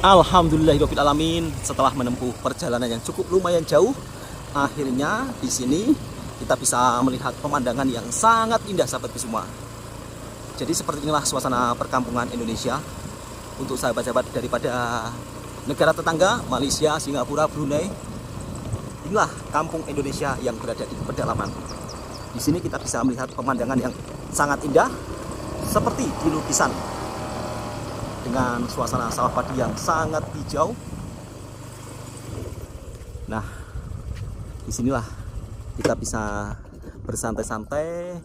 Alhamdulillahirabbil alamin. Setelah menempuh perjalanan yang cukup lumayan jauh, akhirnya di sini kita bisa melihat pemandangan yang sangat indah sahabatku semua. Jadi seperti inilah suasana perkampungan Indonesia untuk sahabat-sahabat daripada negara tetangga Malaysia, Singapura, Brunei. Inilah kampung Indonesia yang berada di pedalaman. Di sini kita bisa melihat pemandangan yang sangat indah seperti di lukisan, dengan suasana sawah padi yang sangat hijau. Nah, disinilah kita bisa bersantai-santai,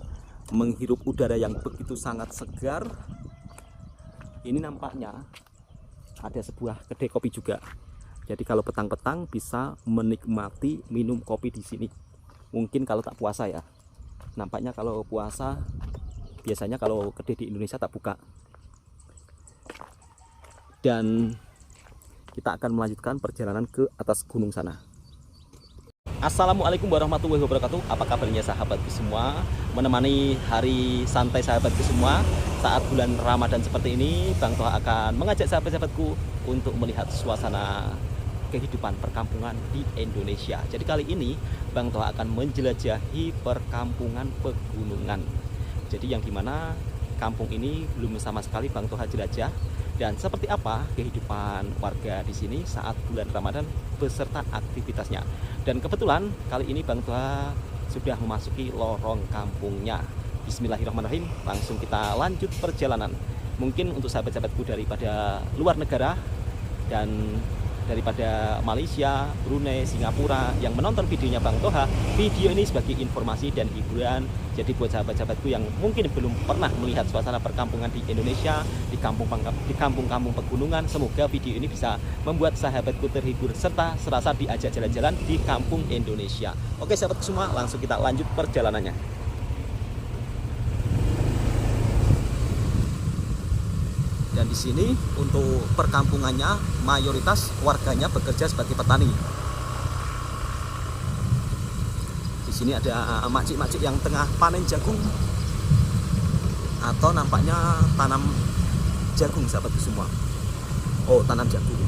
menghirup udara yang begitu sangat segar. Ini nampaknya ada sebuah kedai kopi juga. Jadi kalau petang-petang bisa menikmati minum kopi di sini. Mungkin kalau tak puasa ya. Nampaknya kalau puasa biasanya kalau kedai di Indonesia tak buka. Dan kita akan melanjutkan perjalanan ke atas gunung sana. Assalamualaikum warahmatullahi wabarakatuh. Apa kabarnya sahabatku semua? Menemani hari santai sahabatku semua saat bulan Ramadan seperti ini, Bang Toha akan mengajak sahabat-sahabatku untuk melihat suasana kehidupan perkampungan di Indonesia. Jadi kali ini Bang Toha akan menjelajahi perkampungan pegunungan. Jadi yang dimana kampung ini belum sama sekali Bang Toha jelajah. Dan seperti apa kehidupan warga di sini saat bulan Ramadan beserta aktivitasnya. Dan kebetulan kali ini Bang Toha sudah memasuki lorong kampungnya. Bismillahirrahmanirrahim, langsung kita lanjut perjalanan. Mungkin untuk sahabat-sahabatku daripada luar negara dan daripada Malaysia, Brunei, Singapura yang menonton videonya Bang Toha, video ini sebagai informasi dan hiburan. Jadi buat sahabat-sahabatku yang mungkin belum pernah melihat suasana perkampungan di Indonesia, di kampung-kampung pegunungan, semoga video ini bisa membuat sahabatku terhibur serta serasa diajak jalan-jalan di kampung Indonesia. Oke sahabatku semua, langsung kita lanjut perjalanannya. Dan di sini untuk perkampungannya mayoritas warganya bekerja sebagai petani. Di sini ada makcik-makcik yang tengah panen jagung atau nampaknya tanam jagung sahabatku semua. Oh, tanam jagung.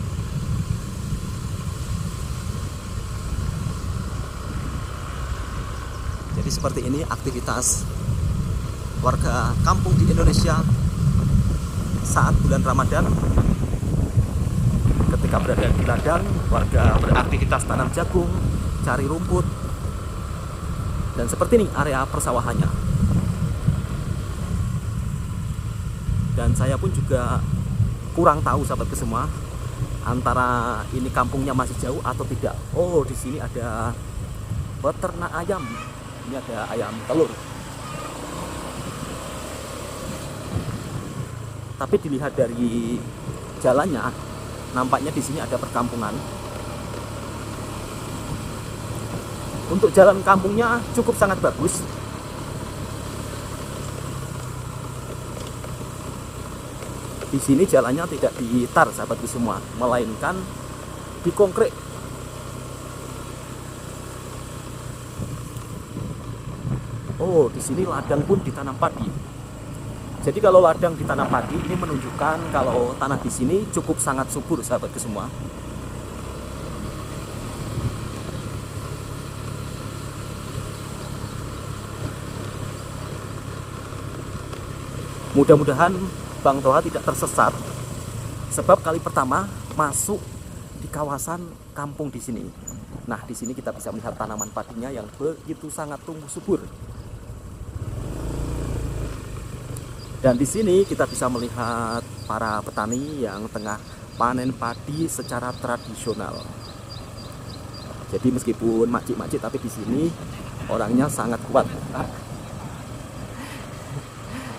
Jadi seperti ini aktivitas warga kampung di Indonesia saat bulan Ramadan. Ketika berada di ladang, warga beraktivitas tanam jagung, cari rumput. Dan seperti ini area persawahannya. Dan saya pun juga kurang tahu sahabatku semua antara ini kampungnya masih jauh atau tidak. Oh, di sini ada peternak ayam. Ini ada ayam telur. Tapi dilihat dari jalannya, nampaknya di sini ada perkampungan. Untuk jalan kampungnya cukup sangat bagus. Di sini jalannya tidak ditar sahabatku semua, melainkan dikonkret. Oh, di sini ladang pun ditanam padi. Jadi kalau ladang ditanam padi ini menunjukkan kalau tanah di sini cukup sangat subur sahabatku semua. Mudah-mudahan Bang Toha tidak tersesat, sebab kali pertama masuk di kawasan kampung di sini. Nah, di sini kita bisa melihat tanaman padinya yang begitu sangat tumbuh subur. Dan di sini kita bisa melihat para petani yang tengah panen padi secara tradisional. Jadi meskipun makcik-makcik, tapi di sini orangnya sangat kuat.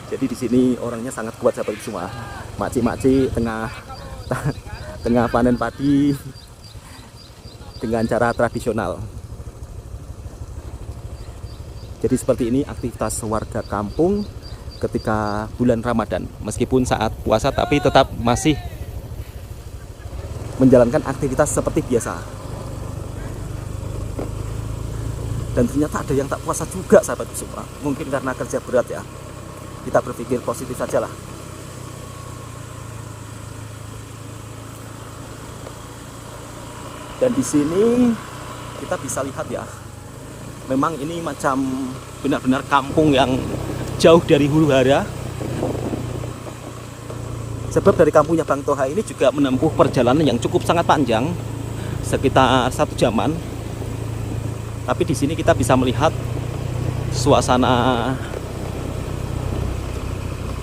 Jadi di sini orangnya sangat kuat sahabat semua. Makcik-makcik tengah panen padi dengan cara tradisional. Jadi seperti ini aktivitas warga kampung ketika bulan Ramadan, meskipun saat puasa tapi tetap masih menjalankan aktivitas seperti biasa. Dan ternyata ada yang tak puasa juga sahabatku semua. Mungkin karena kerja berat ya. Kita berpikir positif saja lah. Dan di sini kita bisa lihat ya, memang ini macam benar-benar kampung yang jauh dari huru hara. Sebab dari kampungnya Bang Toha ini juga menempuh perjalanan yang cukup sangat panjang, sekitar 1 jaman. Tapi di sini kita bisa melihat suasana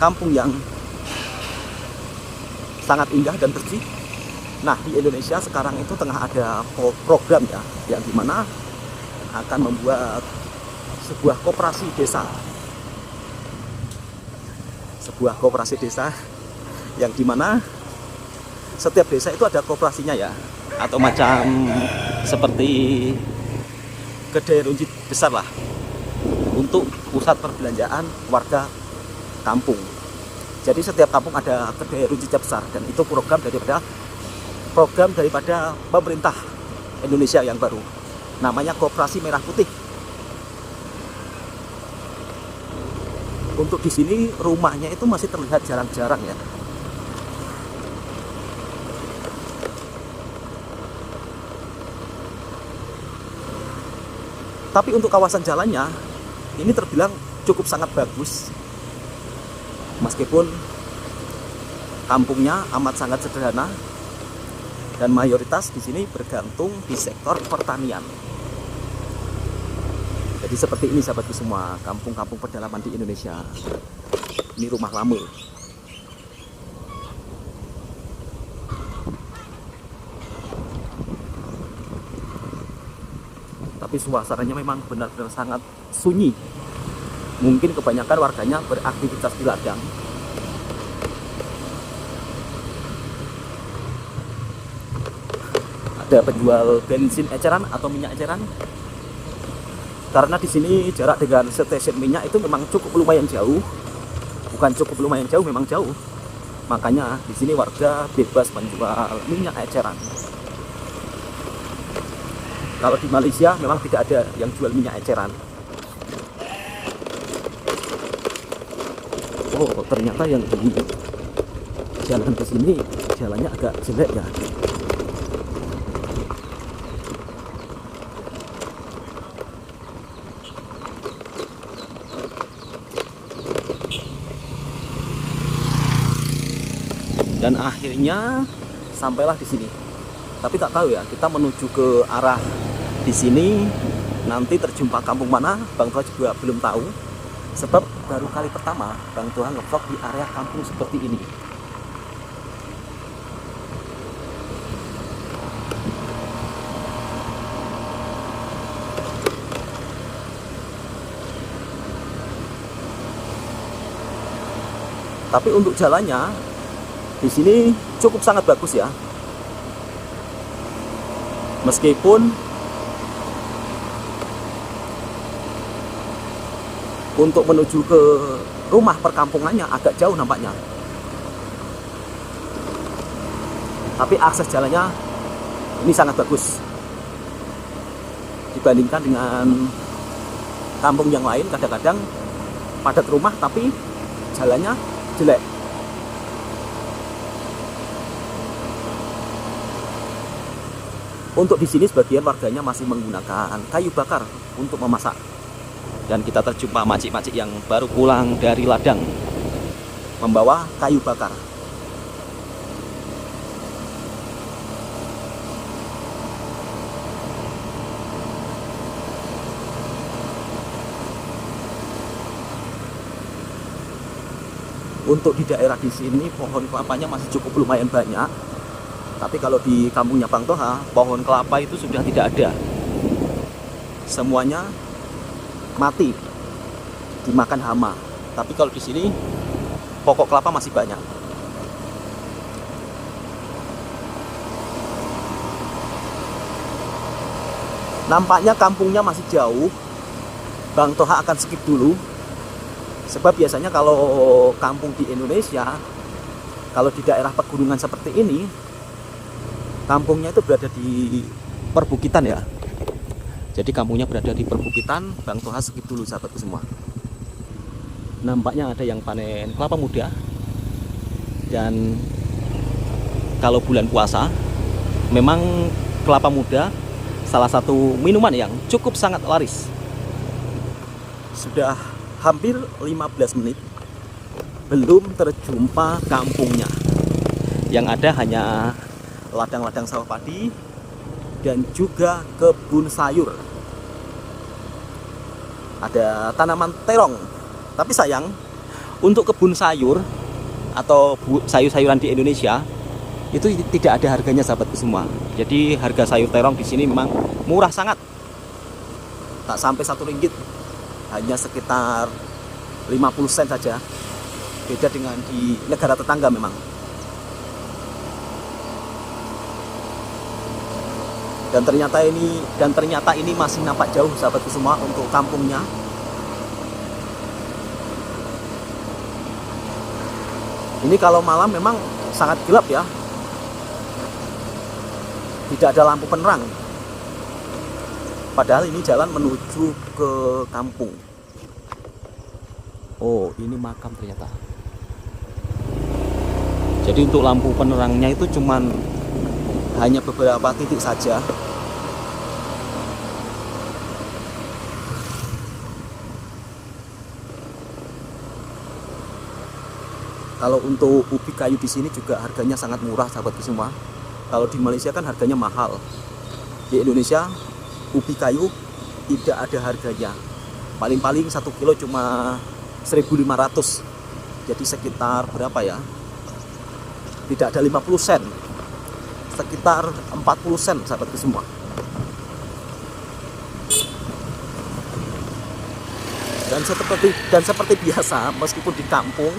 kampung yang sangat indah dan bersih. Nah, di Indonesia sekarang itu tengah ada program ya, yang dimana akan membuat sebuah koperasi desa. Sebuah koperasi desa yang dimana setiap desa itu ada koperasinya ya, atau macam seperti kedai runcit besar lah untuk pusat perbelanjaan warga kampung. Jadi setiap kampung ada kedai runcit besar, dan itu program daripada pemerintah Indonesia yang baru, namanya Koperasi Merah Putih. Untuk di sini rumahnya itu masih terlihat jarang-jarang ya. Tapi untuk kawasan jalannya ini terbilang cukup sangat bagus, meskipun kampungnya amat sangat sederhana dan mayoritas di sini bergantung di sektor pertanian. Jadi seperti ini sahabatku semua, kampung-kampung pedalaman di Indonesia. Ini rumah lama. Tapi suasananya memang benar-benar sangat sunyi. Mungkin kebanyakan warganya beraktivitas di ladang. Ada penjual bensin eceran atau minyak eceran. Karena di sini jarak dengan stasiun minyak itu memang cukup lumayan jauh. Bukan cukup lumayan jauh, memang jauh. Makanya di sini warga bebas menjual minyak eceran. Kalau di Malaysia memang tidak ada yang jual minyak eceran. Oh, ternyata yang di jalan ke sini jalannya agak jelek ya. Dan akhirnya sampailah di sini. Tapi tak tahu ya, kita menuju ke arah di sini nanti terjumpa kampung mana, Bang Toha juga belum tahu. Sebab baru kali pertama Bang Toha ngevlog di area kampung seperti ini. Tapi untuk jalannya di sini cukup sangat bagus ya. Meskipun untuk menuju ke rumah perkampungannya agak jauh nampaknya. Tapi akses jalannya ini sangat bagus. Dibandingkan dengan kampung yang lain, kadang-kadang padat rumah tapi jalannya jelek. Untuk di sini sebagian warganya masih menggunakan kayu bakar untuk memasak. Dan kita terjumpa makcik-makcik yang baru pulang dari ladang membawa kayu bakar. Untuk di daerah di sini pohon kelapanya masih cukup lumayan banyak. Tapi kalau di kampungnya Bang Toha, pohon kelapa itu sudah tidak ada. Semuanya mati dimakan hama. Tapi kalau di sini pokok kelapa masih banyak. Nampaknya kampungnya masih jauh. Bang Toha akan skip dulu. Sebab biasanya kalau kampung di Indonesia, kalau di daerah pegunungan seperti ini, kampungnya itu berada di perbukitan ya. Jadi kampungnya berada di perbukitan. Bang Toha skip dulu sahabatku semua. Nampaknya ada yang panen kelapa muda. Dan kalau bulan puasa memang kelapa muda, salah satu minuman yang cukup sangat laris. Sudah hampir 15 menit belum terjumpa kampungnya. Yang ada hanya ladang-ladang sawah padi dan juga kebun sayur. Ada tanaman terong. Tapi sayang, untuk kebun sayur atau sayur-sayuran di Indonesia itu tidak ada harganya, sahabatku semua. Jadi harga sayur terong di sini memang murah sangat. Tak sampai Rp1, hanya sekitar 50 sen saja. Beda dengan di negara tetangga memang. Dan ternyata ini masih nampak jauh, sahabatku semua, untuk kampungnya. Ini kalau malam memang sangat gelap ya. Tidak ada lampu penerang. Padahal ini jalan menuju ke kampung. Oh, ini makam ternyata. Jadi untuk lampu penerangnya itu cuman hanya beberapa titik saja. Kalau untuk ubi kayu di sini juga harganya sangat murah, sahabatku semua. Kalau di Malaysia kan harganya mahal. Di Indonesia ubi kayu tidak ada harganya. Paling-paling 1 kilo cuma 1.500. Jadi sekitar berapa ya? Tidak ada 50 sen. Sekitar 40 sen, sahabatku semua. Dan seperti biasa, meskipun di kampung,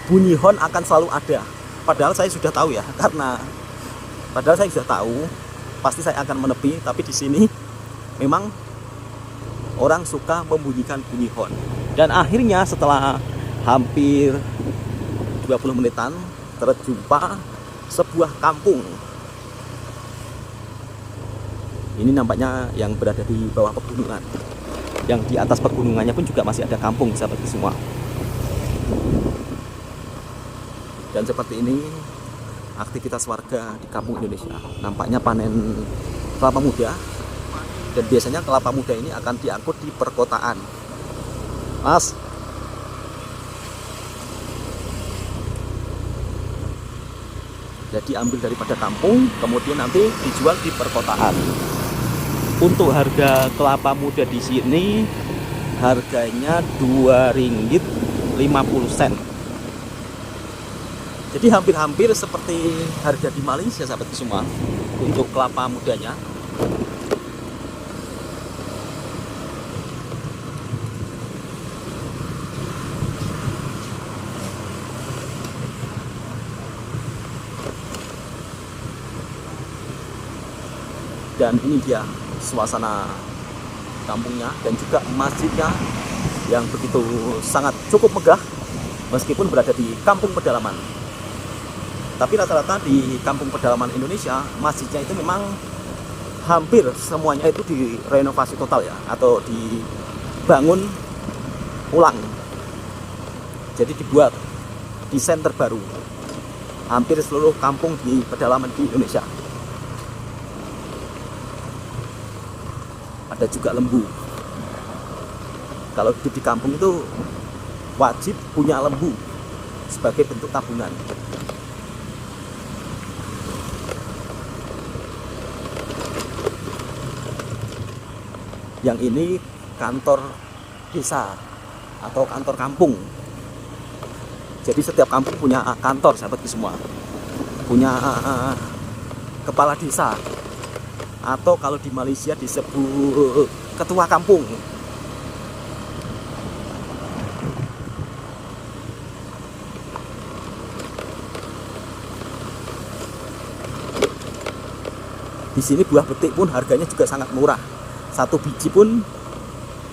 bunyi hon akan selalu ada. Padahal saya sudah tahu ya, pasti saya akan menepi. Tapi di sini memang orang suka membunyikan bunyi hon. Dan akhirnya setelah hampir 20 menitan terjumpa sebuah kampung. Ini nampaknya yang berada di bawah pegunungan. Yang di atas pegunungannya pun juga masih ada kampung, sahabatku semua. Dan seperti ini aktivitas warga di kampung Indonesia. Nampaknya panen kelapa muda. Dan biasanya kelapa muda ini akan diangkut di perkotaan. Mas, jadi ambil daripada kampung, kemudian nanti dijual di perkotaan. Untuk harga kelapa muda di sini harganya Rp2.50. Jadi hampir-hampir seperti harga di Malaysia, sahabatku semua, untuk kelapa mudanya. Dan ini dia suasana kampungnya dan juga masjidnya yang begitu sangat cukup megah meskipun berada di kampung pedalaman. Tapi rata-rata di kampung pedalaman Indonesia, masjidnya itu memang hampir semuanya itu direnovasi total ya, atau dibangun ulang. Jadi dibuat desain terbaru. Hampir seluruh kampung di pedalaman di Indonesia. Ada juga lembu. Kalau hidup di kampung itu wajib punya lembu sebagai bentuk tabungan. Yang ini kantor desa atau kantor kampung. Jadi setiap kampung punya kantor, sahabatku semua. Punya kepala desa. Atau kalau di Malaysia disebut ketua kampung. Di sini buah petik pun harganya juga sangat murah. Satu biji pun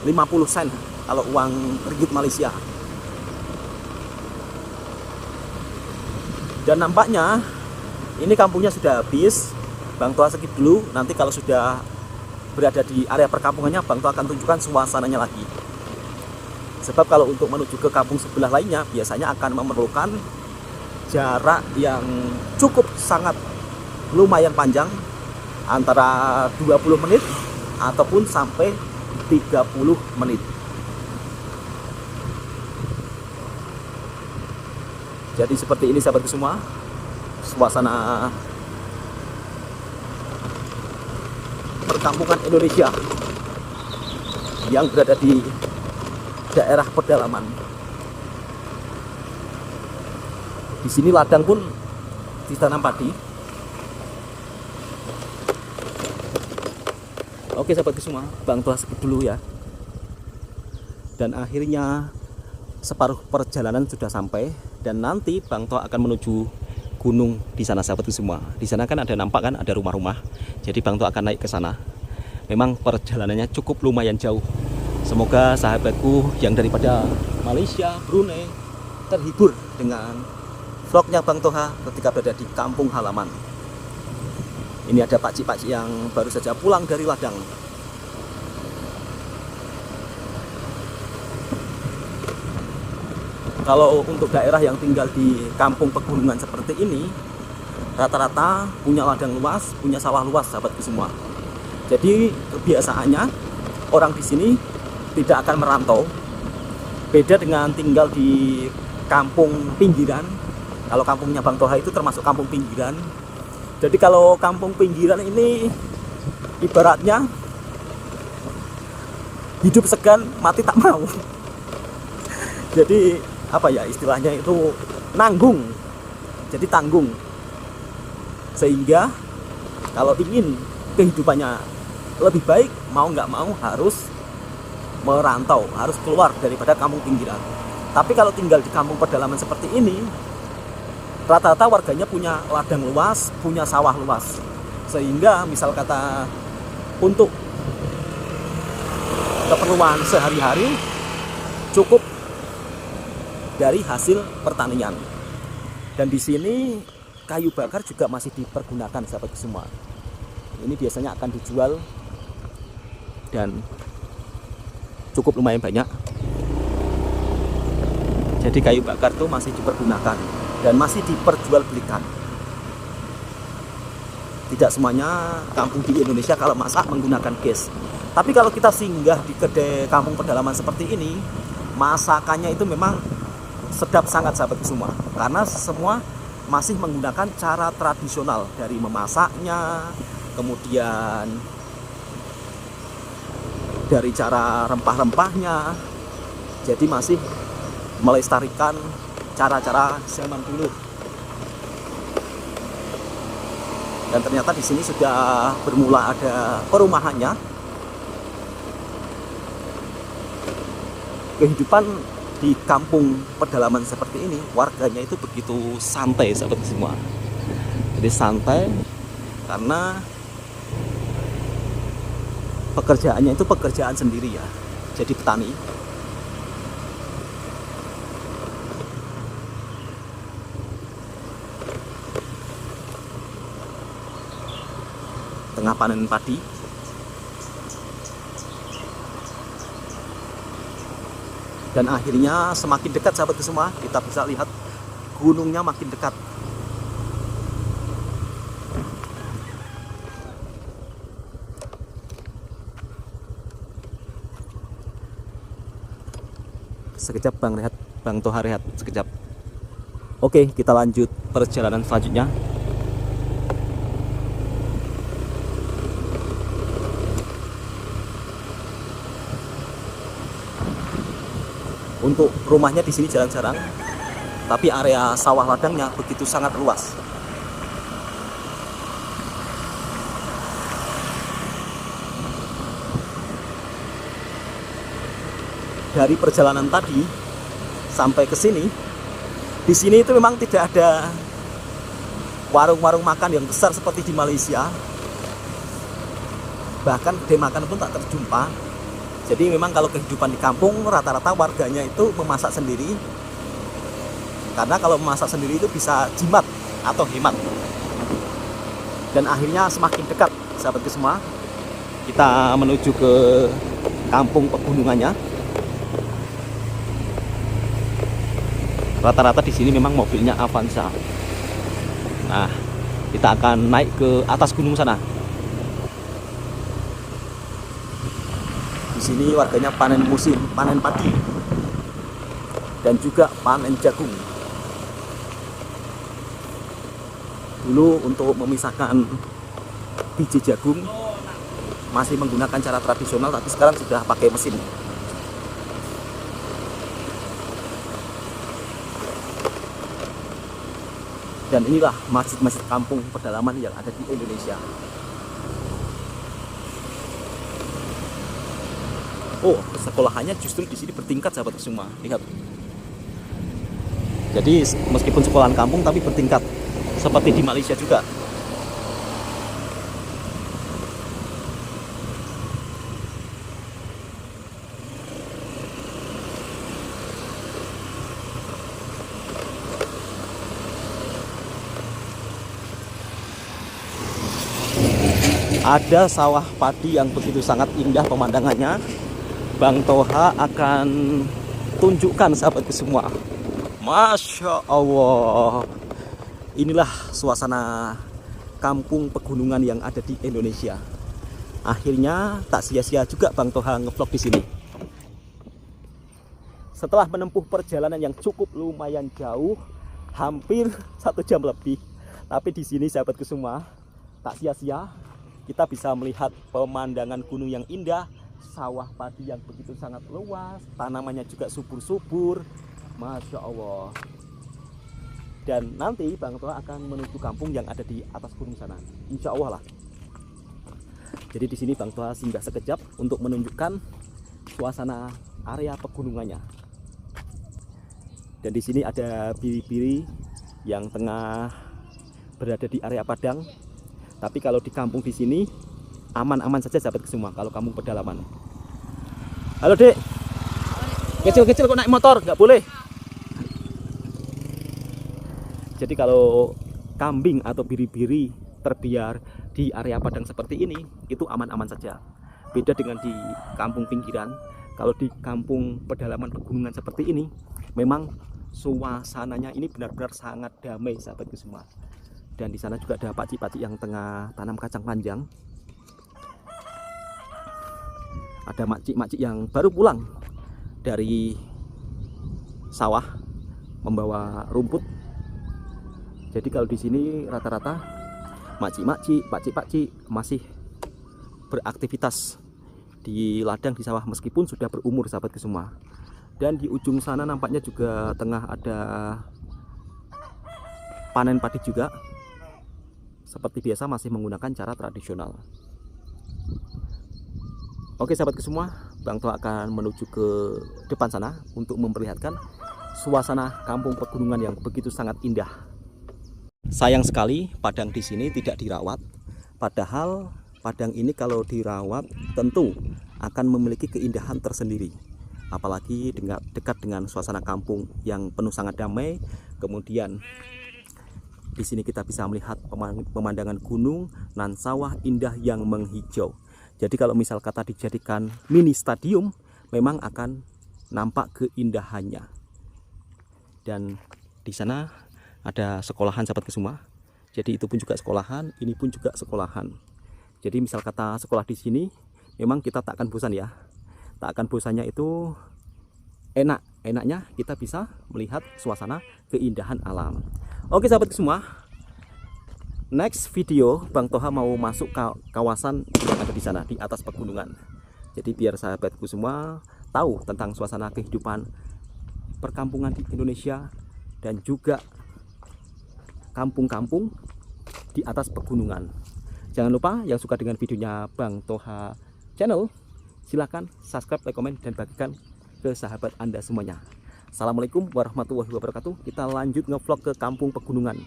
50 sen kalau uang ringgit Malaysia. Dan nampaknya ini kampungnya sudah habis. Bang Toa skip dulu, nanti kalau sudah berada di area perkampungannya, Bang Toa akan tunjukkan suasananya lagi. Sebab kalau untuk menuju ke kampung sebelah lainnya, biasanya akan memerlukan jarak yang cukup sangat lumayan panjang antara 20 menit ataupun sampai 30 menit. Jadi seperti ini sahabatku semua, suasana perkampungan Indonesia yang berada di daerah pedalaman. Di sini ladang pun ditanam padi. Oke sahabatku semua, Bang Toha skip dulu ya. Dan akhirnya separuh perjalanan sudah sampai, dan nanti Bang Toha akan menuju gunung di sana sahabatku semua. Di sana kan ada nampak kan ada rumah-rumah. Jadi Bang Toha akan naik ke sana. Memang perjalanannya cukup lumayan jauh. Semoga sahabatku yang daripada Malaysia, Brunei terhibur dengan vlognya Bang Toha ketika berada di kampung halaman. Ini ada pakcik-pakcik yang baru saja pulang dari ladang. Kalau untuk daerah yang tinggal di kampung pegunungan seperti ini, rata-rata punya ladang luas, punya sawah luas sahabatku semua. Jadi kebiasaannya orang di sini tidak akan merantau. Beda dengan tinggal di kampung pinggiran. Kalau kampungnya Bang Toha itu termasuk kampung pinggiran. Jadi kalau kampung pinggiran ini ibaratnya hidup segan, mati tak mau. Jadi apa ya istilahnya itu, nanggung, jadi tanggung. Sehingga kalau ingin kehidupannya lebih baik, mau nggak mau harus merantau, harus keluar daripada kampung pinggiran. Tapi kalau tinggal di kampung pedalaman seperti ini, rata-rata warganya punya ladang luas, punya sawah luas. Sehingga misal kata untuk keperluan sehari-hari cukup dari hasil pertanian. Dan di sini kayu bakar juga masih dipergunakan sahabat semua. Ini biasanya akan dijual dan cukup lumayan banyak. Jadi kayu bakar itu masih dipergunakan dan masih diperjualbelikan. Tidak semuanya kampung di Indonesia kalau masak menggunakan gas. Tapi kalau kita singgah di kedai kampung pedalaman seperti ini, masakannya itu memang sedap sangat sahabatku semua, karena semua masih menggunakan cara tradisional dari memasaknya, kemudian dari cara rempah-rempahnya. Jadi masih melestarikan cara-cara zaman dulu. Dan ternyata di sini sudah bermula ada perumahannya. Kehidupan di kampung pedalaman seperti ini, warganya itu begitu santai sahabat semua. Jadi santai karena pekerjaannya itu pekerjaan sendiri ya, jadi petani. Tengah panen padi. Dan akhirnya semakin dekat sahabatku semua, kita bisa lihat gunungnya makin dekat. Sekejap Bang Toha rehat sekejap. Oke, kita lanjut perjalanan selanjutnya. Untuk rumahnya di sini jarang-jarang, tapi area sawah ladangnya begitu sangat luas. Dari perjalanan tadi sampai ke sini, di sini itu memang tidak ada warung-warung makan yang besar seperti di Malaysia. Bahkan kedai makan pun tak terjumpa. Jadi memang kalau kehidupan di kampung, rata-rata warganya itu memasak sendiri. Karena kalau memasak sendiri itu bisa jimat atau hemat. Dan akhirnya semakin dekat sahabatku semua, kita menuju ke kampung pegunungannya. Rata-rata di sini memang mobilnya Avanza. Nah, kita akan naik ke atas gunung sana. Di sini warganya panen musim, panen padi dan juga panen jagung. Dulu untuk memisahkan biji jagung masih menggunakan cara tradisional, tapi sekarang sudah pakai mesin. Dan inilah masjid-masjid kampung pedalaman yang ada di Indonesia. Oh, sekolahannya justru di sini bertingkat, sahabat semua. Lihat. Jadi meskipun sekolahan kampung tapi bertingkat, seperti di Malaysia juga. Ada sawah padi yang begitu sangat indah pemandangannya. Bang Toha akan tunjukkan sahabatku semua. Masya Allah. Inilah suasana kampung pegunungan yang ada di Indonesia. Akhirnya tak sia-sia juga Bang Toha ngevlog di sini. Setelah menempuh perjalanan yang cukup lumayan jauh, hampir 1 jam lebih. Tapi di sini sahabatku semua, tak sia-sia kita bisa melihat pemandangan gunung yang indah, sawah padi yang begitu sangat luas, tanamannya juga subur-subur. Masya Allah. Dan nanti Bang Toha akan menuju kampung yang ada di atas gunung sana, insya Allah lah. Jadi di sini Bang Toha singgah sekejap untuk menunjukkan suasana area pegunungannya. Dan di sini ada biri-biri yang tengah berada di area padang. Tapi kalau di kampung di sini aman-aman saja sahabat semua kalau kampung pedalaman. Halo Dek. Kecil-kecil kok naik motor, nggak boleh. Jadi kalau kambing atau biri-biri terbiar di area padang seperti ini, itu aman-aman saja. Beda dengan di kampung pinggiran. Kalau di kampung pedalaman pegunungan seperti ini, memang suasananya ini benar-benar sangat damai sahabatku semua. Dan di sana juga ada pakcik-pakcik yang tengah tanam kacang panjang. Ada makcik-makcik yang baru pulang dari sawah membawa rumput. Jadi kalau di sini rata-rata makcik-makcik, pakcik-pakcik masih beraktivitas di ladang di sawah meskipun sudah berumur sahabatku semua. Dan di ujung sana nampaknya juga tengah ada panen padi juga. Seperti biasa masih menggunakan cara tradisional. Oke sahabatku semua, Bang Toha akan menuju ke depan sana untuk memperlihatkan suasana kampung pegunungan yang begitu sangat indah. Sayang sekali padang di sini tidak dirawat. Padahal padang ini kalau dirawat tentu akan memiliki keindahan tersendiri. Apalagi dekat dengan suasana kampung yang penuh sangat damai. Kemudian di sini kita bisa melihat pemandangan gunung dan sawah indah yang menghijau. Jadi kalau misal kata dijadikan mini stadium, memang akan nampak keindahannya. Dan di sana ada sekolahan sahabatku semua. Jadi itu pun juga sekolahan, ini pun juga sekolahan. Jadi misal kata sekolah di sini, memang kita tak akan bosan ya. Tak akan bosannya itu enak. Enaknya kita bisa melihat suasana keindahan alam. Oke sahabatku semua, next video Bang Toha mau masuk ke kawasan yang ada di sana, di atas pegunungan. Jadi biar sahabatku semua tahu tentang suasana kehidupan perkampungan di Indonesia dan juga kampung-kampung di atas pegunungan. Jangan lupa yang suka dengan videonya Bang Toha channel, silahkan subscribe, like, komen, dan bagikan ke sahabat Anda semuanya. Assalamualaikum warahmatullahi wabarakatuh. Kita lanjut ngevlog ke kampung pegunungan.